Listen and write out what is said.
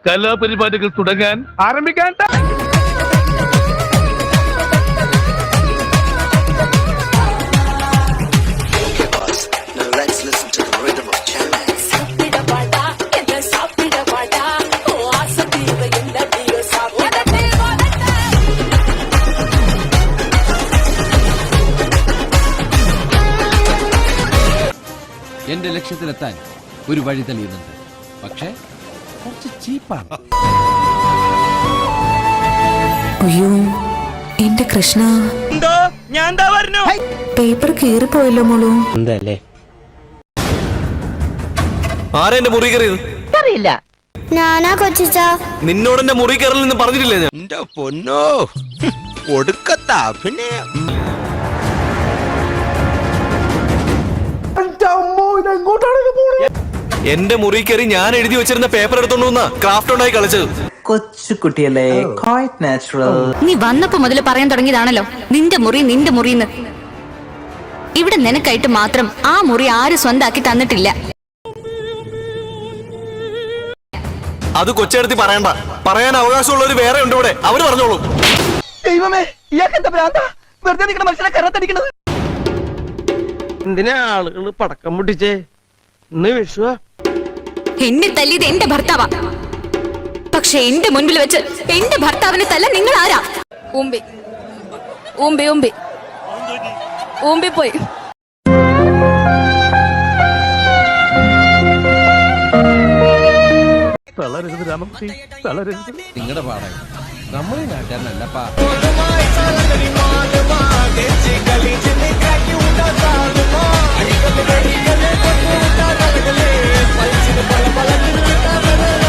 കലാപരിപാടികൾ തുടങ്ങാൻ ആരംഭിക്കാൻ. എന്റെ ലക്ഷ്യത്തിലെത്താൻ ഒരു വഴി തെളിയുന്നുണ്ട്, പക്ഷേ കുറച്ച് ചീപ്പാണ്. അയ്യോ എന്റെ കൃഷ്ണ, പേപ്പർ കീറിപ്പോയല്ലോ മോളൂ. എന്തല്ലേ ആരാ എന്റെ മുറി കയറിയത്? അറിയില്ല. ഞാനാ കൊച്ചിച്ച. നിന്നോട് എന്റെ മുറി കയറലെന്ന് പറഞ്ഞിട്ടില്ലേ ഞാൻ? എന്റെ പൊന്നോ, ഒടുക്കത്താ. പിന്നെ എന്റെ മുറി കയറി ഞാൻ എഴുതി വെച്ചിരുന്ന പേപ്പർ എടുത്തോണ്ട് വന്നാ ക്രാഫ്റ്റ് ഉണ്ടായി കളിച്ചത്. കൊച്ചുകുട്ടിയല്ലേ, ക്വൈറ്റ് നാച്ചുറൽ. നീ വന്നപ്പോ മുതൽ പറയാൻ തുടങ്ങിയതാണല്ലോ നിന്റെ മുറിന്ന്. ഇവിടെ നിനക്കായിട്ട് മാത്രം ആ മുറി ആരും സ്വന്താക്കി തന്നിട്ടില്ല. അത് കൊച്ചെടുത്തി പറയണ്ട, പറയാൻ അവകാശമുള്ളവര് വേറെ ഉണ്ട് ഇവിടെ, അവര് പറഞ്ഞോളൂ. ദൈവമേ, ഇയാൾക്കെന്താ ഭ്രാന്താ? വെറുതെ നിൽക്കുന്ന മനുഷ്യനെ കരത്തടിക്കണത് എന്തിനാ? ആളുകൾ പടക്കം പൊട്ടിച്ചേ. ഇന്ന് വിഷുവാ. എന്നെ തല്ലിയത് എന്റെ ഭർത്താവാ, പക്ഷെ എന്റെ മുൻപിൽ വെച്ച് എന്റെ ഭർത്താവിനെ തല്ല നിങ്ങൾ ആരാ? ഊമ്പി പോയി. തളരരുത് രാമൻകുട്ടി, തളരരുത്. നിങ്ങളുടെ പാടായി, നമ്മളീ നാട്ടുകാരനല്ലപ്പാ. Pala